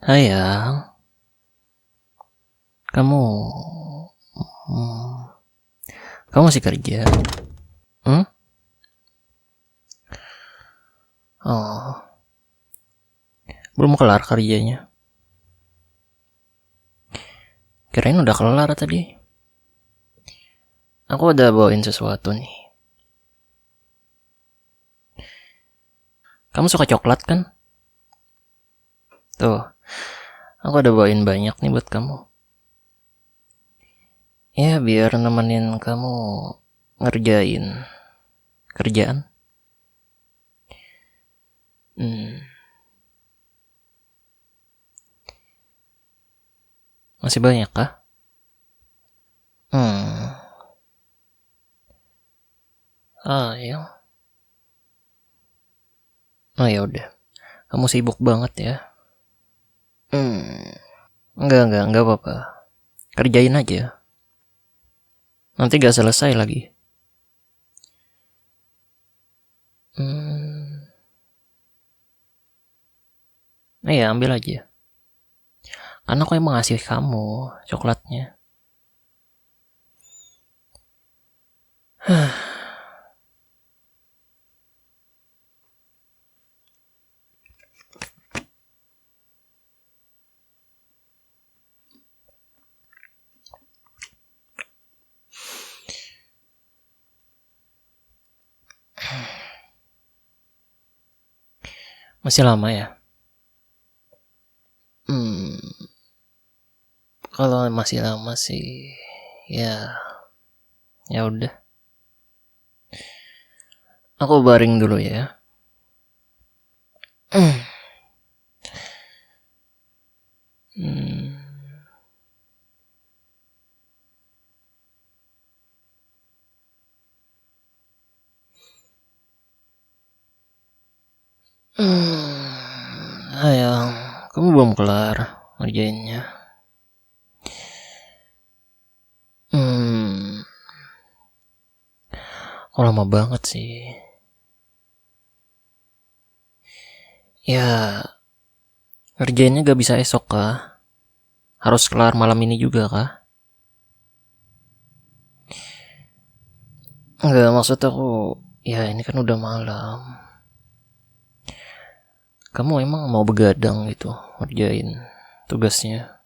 Sayang, kamu hmm, kamu masih kerja? Hmm? Oh, belum kelar kerjanya. Kirain udah kelar tadi. Aku udah bawain sesuatu nih. Kamu suka coklat kan? Tuh, aku udah bawain banyak nih buat kamu. Ya, biar nemenin kamu ngerjain kerjaan. Hmm, masih banyak kah? Hmm. Ah, ya. Oh ya udah. Kamu sibuk banget ya. Hmm. Enggak apa-apa. Kerjain aja. Nanti gak selesai lagi. Hmm. Nah ya, ambil aja. Karena aku emang ngasih kamu coklatnya. Masih lama ya? Hmm. Kalau masih lama sih, ya, ya udah. Aku baring dulu ya. Hmm. Sayang, kamu belum kelar ngerjainnya. Hmm. Kok lama banget sih? Ya, ngerjainnya gak bisa esok kah? Harus kelar malam ini juga kah? Enggak, maksud aku, ya ini kan udah malam. Kamu emang mau begadang gitu ngerjain tugasnya?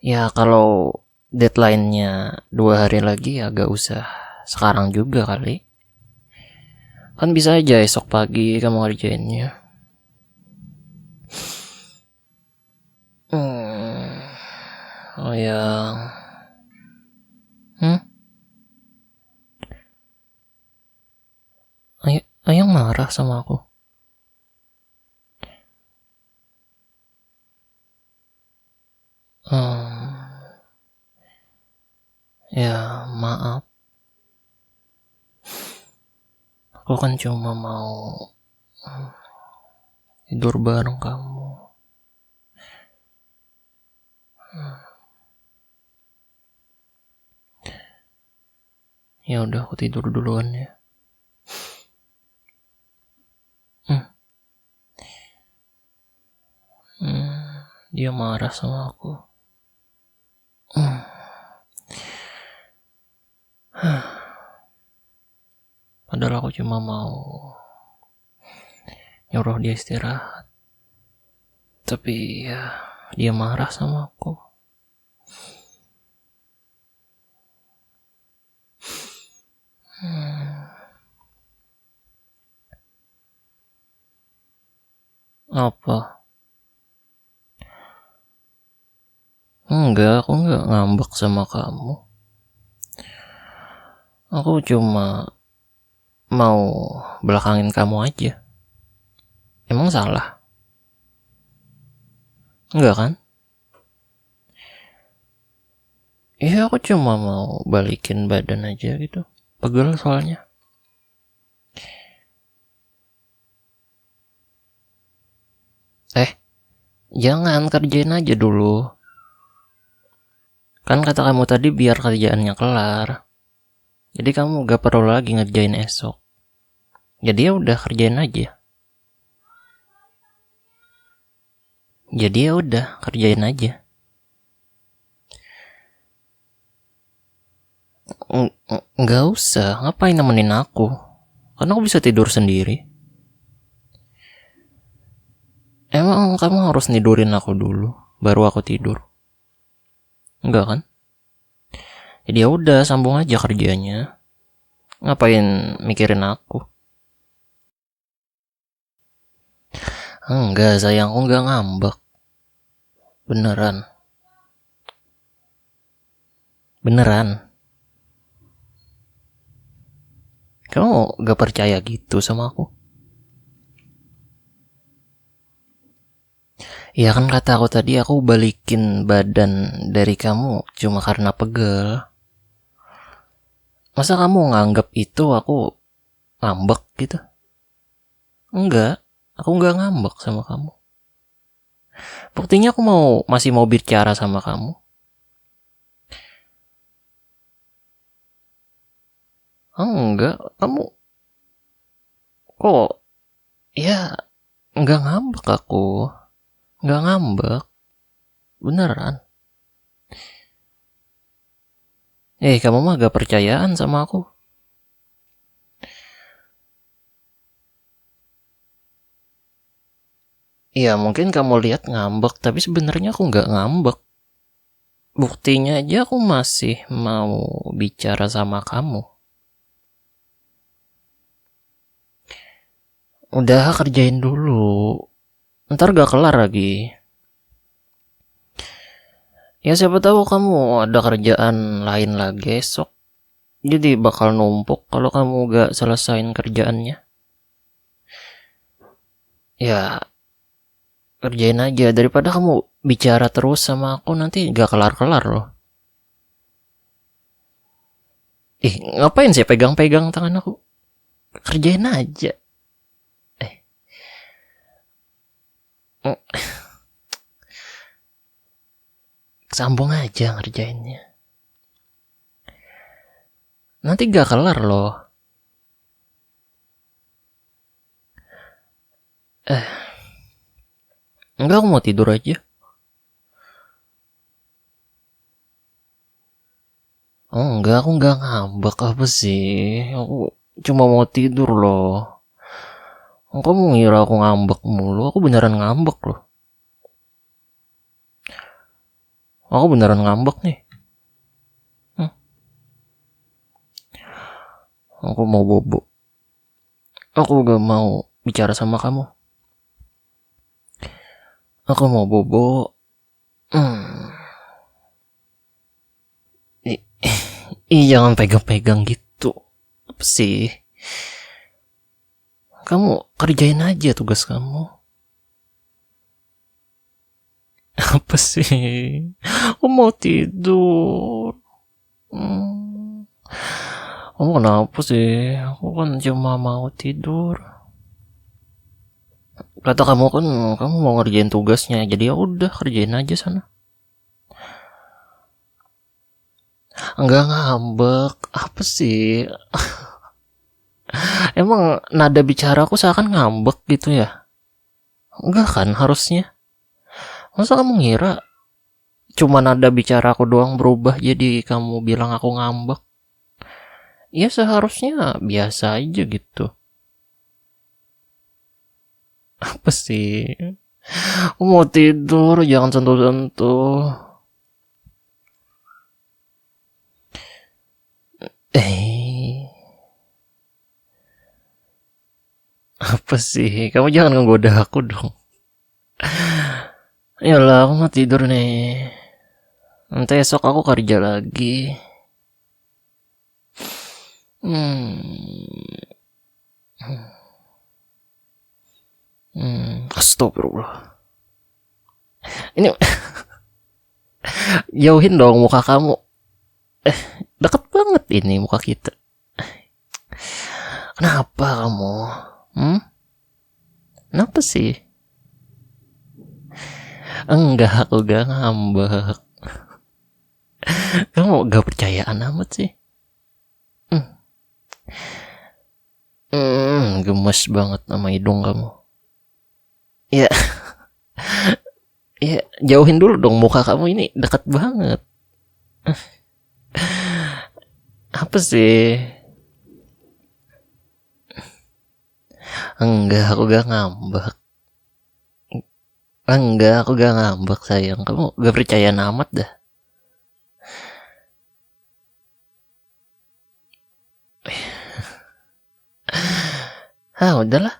Ya kalau deadline-nya 2 hari lagi ya gak usah sekarang juga kali. Kan bisa aja esok pagi kamu ngerjainnya. Hmm. Oh ya. Hmm? Ayang marah sama aku. Hmm. Ya maaf. Aku kan cuma mau tidur bareng kamu. Ya udah aku tidur duluan ya. Hmm. Hmm. Dia marah sama aku. Hmm. Padahal aku cuma mau nyuruh dia istirahat. Tapi ya dia marah sama aku. Hmm. Apa? Enggak, aku enggak ngambek sama kamu. Aku cuma mau belakangin kamu aja. Emang salah? Enggak kan? Iya, aku cuma mau balikin badan aja gitu. Pegel soalnya. Eh, jangan kerjain aja dulu. Kan kata kamu tadi biar kerjaannya kelar. Jadi kamu gak perlu lagi ngerjain esok. Jadi ya udah kerjain aja. Jadi ya udah kerjain aja. Nggak usah, ngapain nemenin aku? Karena aku bisa tidur sendiri. Emang kamu harus nidurin aku dulu, baru aku tidur? Enggak kan? Jadi ya udah, sambung aja kerjanya. Ngapain mikirin aku? Enggak, sayangku enggak ngambek. Beneran. Beneran. Kamu gak percaya gitu sama aku? Ya kan kata aku tadi, aku balikin badan dari kamu cuma karena pegel. Masa kamu nganggap itu aku ngambek gitu? Enggak, aku enggak ngambek sama kamu. Buktinya aku masih mau bicara sama kamu. Enggak, kamu kok ya enggak ngambek aku. Enggak ngambek. Beneran. Kamu mah gak percayaan sama aku. Iya, mungkin kamu lihat ngambek, tapi sebenarnya aku nggak ngambek. Buktinya aja aku masih mau bicara sama kamu. Udah kerjain dulu. Ntar gak kelar lagi. Ya siapa tahu kamu ada kerjaan lain lagi esok. Jadi bakal numpuk kalau kamu gak selesain kerjaannya. Ya kerjain aja, daripada kamu bicara terus sama aku nanti gak kelar-kelar loh. Ngapain sih pegang-pegang tangan aku? Kerjain aja. Mm, Sambung aja ngerjainnya. Nanti gak kelar loh. Enggak, aku mau tidur aja. Oh enggak, aku enggak ngambek apa sih. Aku cuma mau tidur loh. Kamu ngira aku ngambek mulu, aku beneran ngambek loh. Aku beneran ngambek nih. Aku mau bobo. Aku gak mau bicara sama kamu. Aku mau bobo. Jangan pegang-pegang gitu. Apa sih? Kamu kerjain aja tugas kamu. Apa sih? Aku mau tidur. Kamu kenapa sih? Aku kan cuma mau tidur. Kata kamu kan kamu mau ngerjain tugasnya, jadi ya udah kerjain aja sana. Enggak ngambek, apa sih? Emang nada bicaraku seakan ngambek gitu ya? Enggak kan harusnya. Masa kamu ngira cuma nada bicaraku doang berubah jadi kamu bilang aku ngambek? Ya seharusnya biasa aja gitu. Apa sih? Aku mau tidur, jangan sentuh-sentuh. Apa sih? Kamu jangan ngegoda aku dong. Yalah, aku mau tidur nih. Nanti esok aku kerja lagi. Astagfirullah. Ini jauhin dong muka kamu. Deket banget ini muka kita. Kenapa kamu? Kenapa sih? Enggak, aku gak ngambek. Kamu gak percayaan amat sih. Gemes banget sama hidung kamu. Ya, ya jauhin dulu dong, muka kamu ini dekat banget. Apa sih? Enggak, aku gak ngambek. Enggak, aku gak ngambek sayang. Kamu gak percaya amat dah. Udahlah.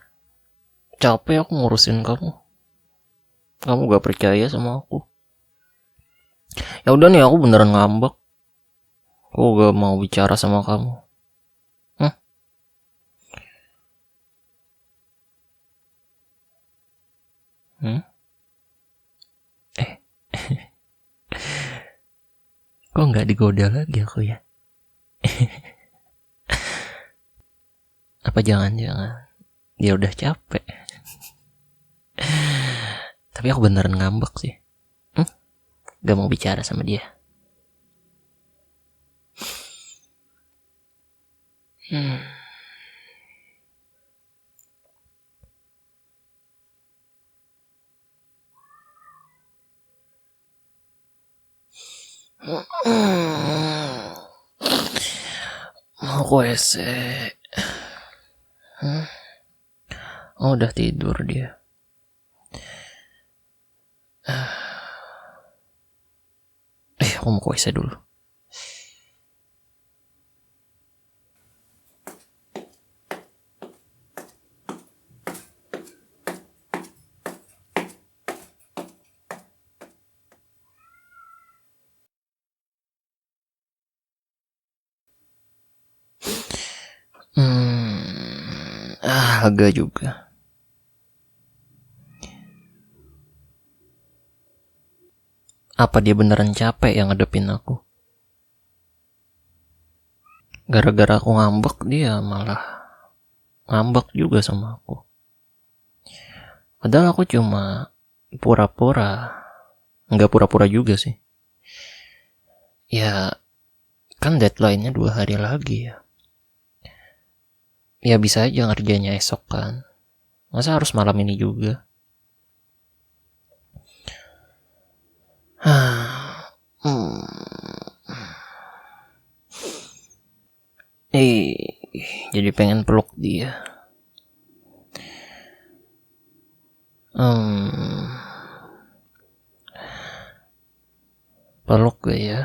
Capek aku ngurusin kamu. Kamu gak percaya sama aku. Ya udah nih, aku beneran ngambek. Aku gak mau bicara sama kamu. Hmm? Kok gak digoda lagi aku ya? Apa jangan-jangan dia udah capek? Tapi aku beneran ngambek sih. Gak mau bicara sama dia. Mau ke WC. Oh, udah tidur dia. Aku mau ke WC dulu. Agak juga. Apa dia beneran capek yang ngadepin aku? Gara-gara aku ngambek, dia malah ngambek juga sama aku. Padahal aku cuma pura-pura. Nggak pura-pura juga sih. Ya, kan deadline-nya 2 hari lagi ya. Ya bisa aja ngerjainnya esok kan. Masa harus malam ini juga? Jadi pengen peluk dia. Peluk gak ya?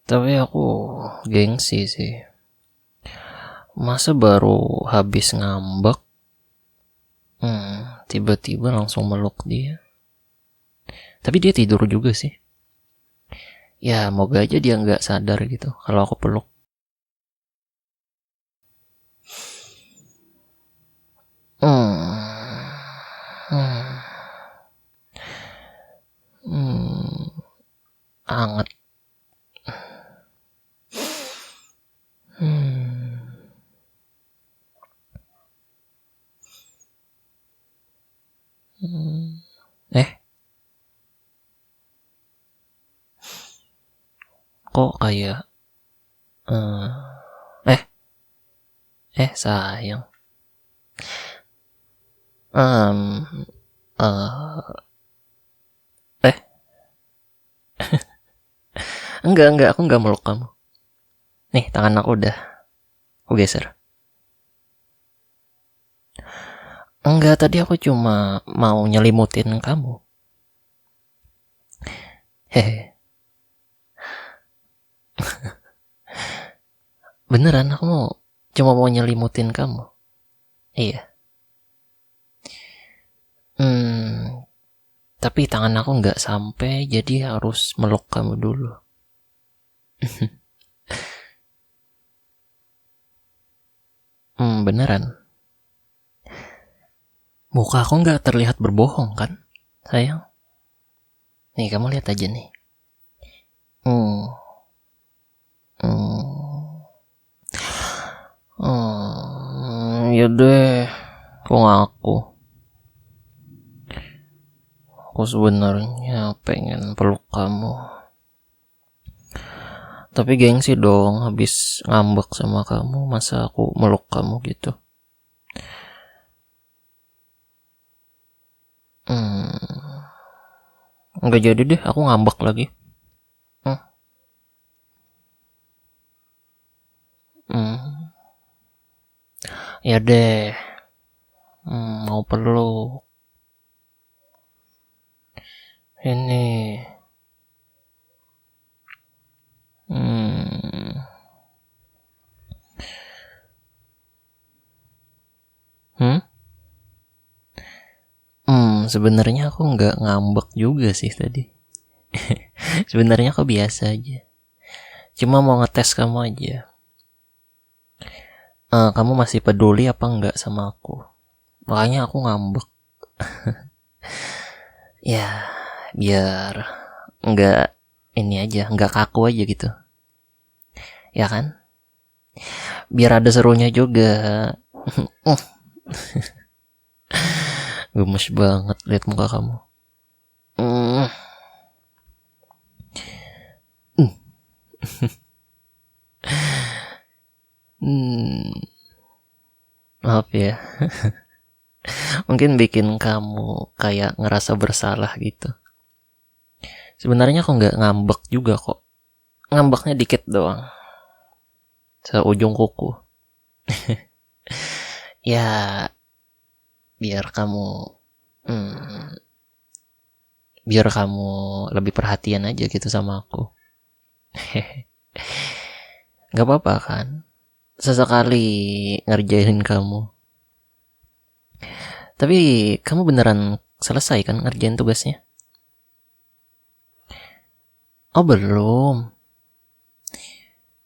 Tapi aku gengsi sih. Masa baru habis ngambek, tiba-tiba langsung meluk dia. Tapi dia tidur juga sih. Ya moga aja dia gak sadar gitu kalau aku peluk. Anget. Kok kayak sayang. Enggak, aku enggak meluk kamu. Nih, tangan aku udah aku geser. Enggak, tadi aku cuma mau nyelimutin kamu. Hehe. Beneran, aku cuma mau nyelimutin kamu. Iya. Tapi tangan aku nggak sampai, jadi harus meluk kamu dulu. Beneran. Muka aku nggak terlihat berbohong kan, sayang? Nih, kamu lihat aja nih. Yaudah, aku ngaku. Aku sebenarnya pengen peluk kamu. Tapi gengsi dong habis ngambek sama kamu, masa aku meluk kamu gitu. Nggak jadi deh, aku ngambek lagi. Hmm. Hmm. Ya deh. Mau peluk. Ini. Hmm. Hmm? Sebenarnya aku nggak ngambek juga sih tadi. Sebenarnya aku biasa aja. Cuma mau ngetes kamu aja. Kamu masih peduli apa enggak sama aku? Makanya aku ngambek. Ya, biar enggak ini aja, enggak kaku aja gitu. Ya kan? Biar ada serunya juga. Gemes banget lihat muka kamu. Hmm. Maaf ya. Mungkin bikin kamu kayak ngerasa bersalah gitu. Sebenarnya aku nggak ngambek juga kok. Ngambeknya dikit doang. Seujung kuku. Ya, biar kamu hmm, biar kamu lebih perhatian aja gitu sama aku. Gak apa-apa kan? Sesekali ngerjain kamu. Tapi kamu beneran selesai kan ngerjain tugasnya? Oh belum.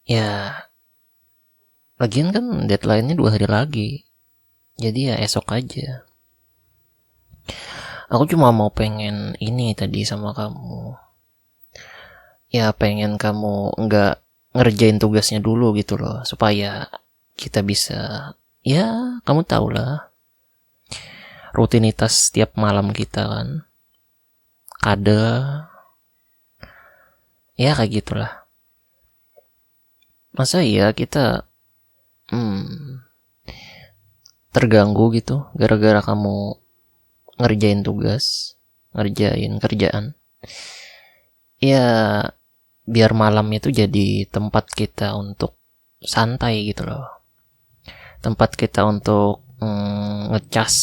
Ya, lagian kan deadline-nya 2 hari lagi. Jadi ya esok aja. Aku cuma mau pengen ini tadi sama kamu. Ya pengen kamu nggak ngerjain tugasnya dulu gitu loh. Supaya kita bisa, ya kamu tau lah. Rutinitas setiap malam kita kan. Kade. Ya kayak gitulah. Masa iya kita terganggu gitu gara-gara kamu ngerjain tugas, ngerjain kerjaan. Ya biar malam itu jadi tempat kita untuk santai gitu loh. Tempat kita untuk ngecas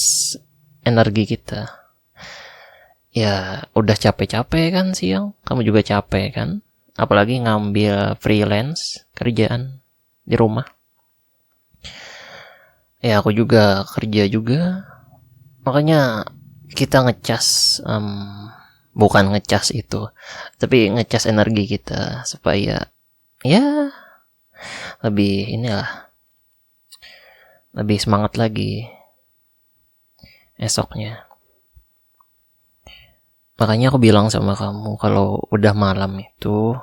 energi kita. Ya udah capek-capek kan siang, kamu juga capek kan. Apalagi ngambil freelance kerjaan di rumah. Ya aku juga kerja juga. Makanya kita ngecas bukan ngecas itu, tapi ngecas energi kita supaya ya lebih inilah, lebih semangat lagi esoknya. Makanya aku bilang sama kamu kalau udah malam itu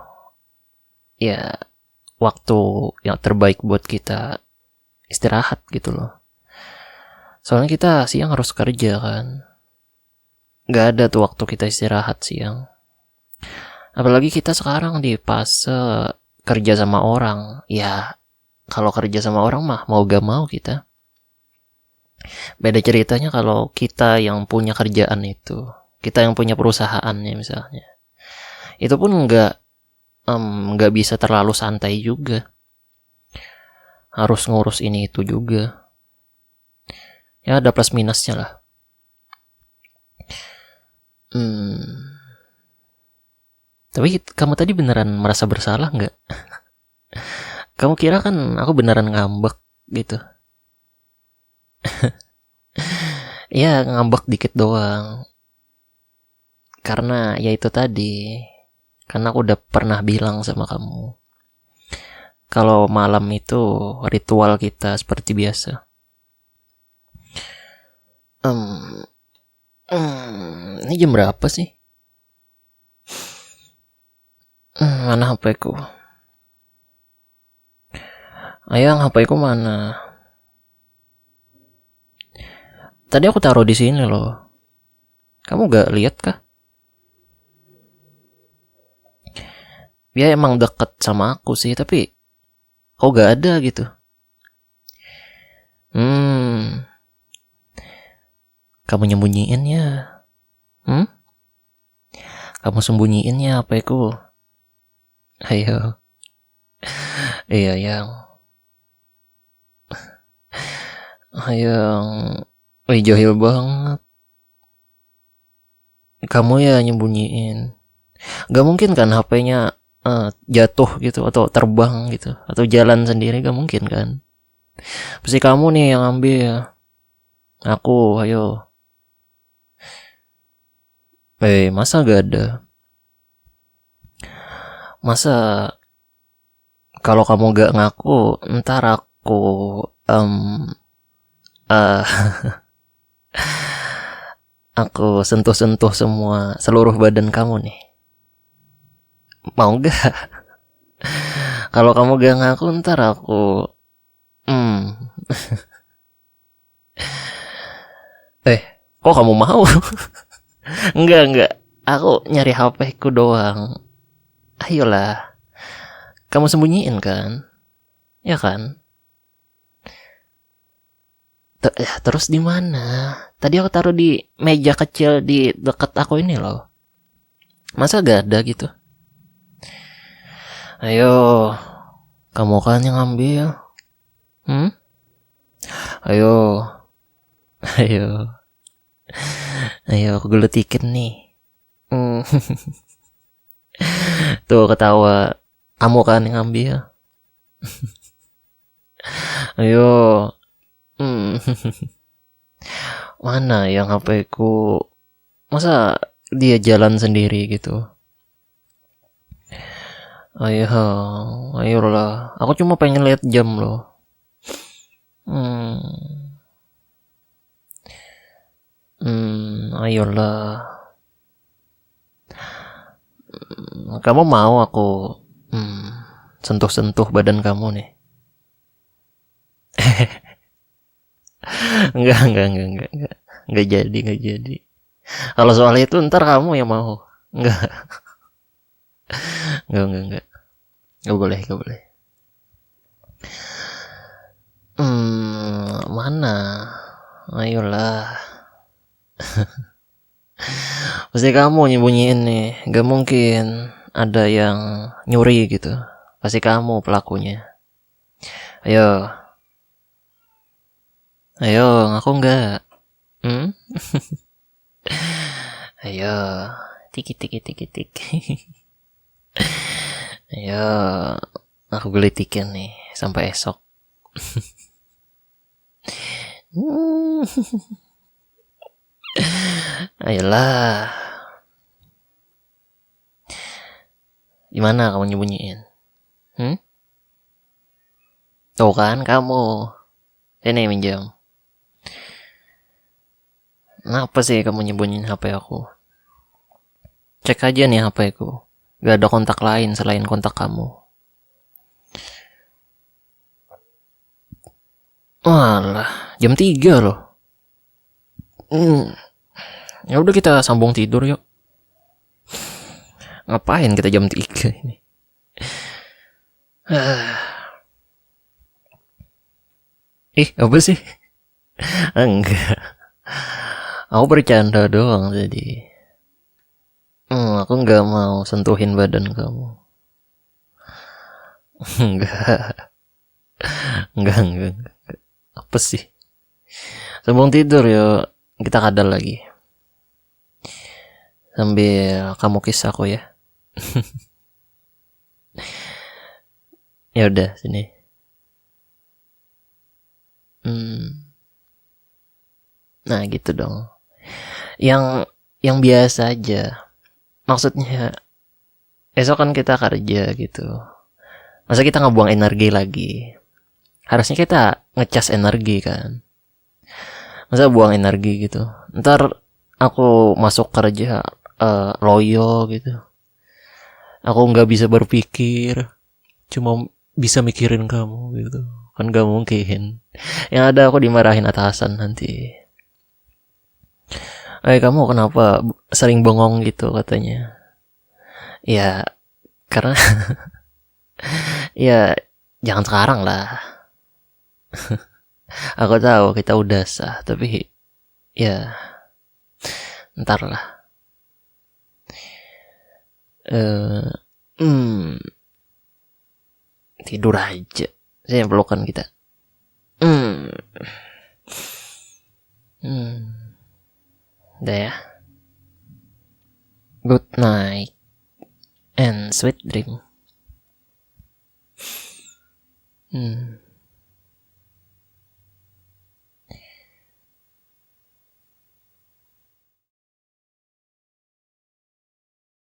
ya waktu yang terbaik buat kita istirahat gitu loh. Soalnya kita siang harus kerja kan. Gak ada tuh waktu kita istirahat siang. Apalagi kita sekarang di fase kerja sama orang. Ya kalau kerja sama orang mah mau gak mau kita. Beda ceritanya kalau kita yang punya kerjaan itu. Kita yang punya perusahaannya misalnya. Itu pun nggak bisa terlalu santai juga. Harus ngurus ini itu juga. Ya ada plus minusnya lah. Tapi kamu tadi beneran merasa bersalah nggak? Kamu kira kan aku beneran ngambek gitu? Ya ngambek dikit doang. Karena ya itu tadi. Karena aku udah pernah bilang sama kamu. Kalau malam itu ritual kita seperti biasa. Ini jam berapa sih? Mana HP ku? Ayang, HP ku mana? Tadi aku taruh di sini loh. Kamu gak lihat kah? Dia emang deket sama aku sih, tapi kok gak ada gitu. Kamu nyembunyiin ya? Kamu sembunyiin ya HP-ku? Ayo. Iya yang. Yang. Wih, jahil banget. Kamu ya nyembunyiin. Gak mungkin kan HP-nya jatuh gitu, atau terbang gitu, atau jalan sendiri, gak mungkin kan. Pasti kamu nih yang ambil. Aku, ayo. Masa gak ada? Masa kalau kamu gak ngaku, ntar aku aku sentuh-sentuh semua seluruh badan kamu nih. Mau gak? Kalau kamu gak ngaku, ntar aku kok kamu mau? Enggak. Aku nyari HP ku doang. Ayolah. Kamu sembunyiin kan? Ya kan? Terus di mana? Tadi aku taruh di meja kecil di dekat aku ini loh. Masa gak ada gitu? Ayo. Kamu kan yang ngambil. Ayo. Ayo aku geletikin nih. Tuh ketawa. Kamu kan yang ngambil. Ayo. Mana yang HP ku? Masa dia jalan sendiri gitu? Ayolah. Aku cuma pengen lihat jam loh. Ayolah. Kamu mau aku sentuh-sentuh badan kamu nih? Enggak jadi. Kalau soal itu ntar kamu yang mau. Enggak. Enggak boleh. Mana? Ayolah. Pasti kamu nyembunyiin nih. Gak mungkin ada yang nyuri gitu. Pasti kamu pelakunya. Ayo, ngaku enggak? Ayo, tik. Ayo, aku gelitikin nih sampai esok. Ayolah. Gimana kamu nyembunyiin? Tuh kan kamu. Ini minjam. Kenapa sih kamu nyembunyiin HP aku? Cek aja nih HP ku. Gak ada kontak lain selain kontak kamu. Walah, jam 3 loh. Ya udah kita sambung tidur yuk. Ngapain kita jam 3 ini? Apa sih? Enggak. Aku bercanda doang tadi. Aku nggak mau sentuhin badan kamu. Enggak. Apa sih? Sambung tidur yuk. Kita kadal lagi. Sambil kamu kiss aku ya. Ya udah sini. Nah gitu dong. Yang biasa aja. Maksudnya esok kan kita kerja gitu. Masa kita ngebuang energi lagi? Harusnya kita ngecas energi kan. Masa buang energi gitu. Ntar aku masuk kerja loyo gitu. Aku nggak bisa berpikir. Cuma bisa mikirin kamu gitu. Kan gak mungkin. Yang ada aku dimarahin atasan nanti. Kamu kenapa sering bengong gitu katanya? Ya Karena ya jangan sekarang lah. Aku tahu kita udah sah, tapi ya ntar lah. eh hmm, Tidur aja. Saya pelukan kita. Hmm, Udah ya. Good night and sweet dream.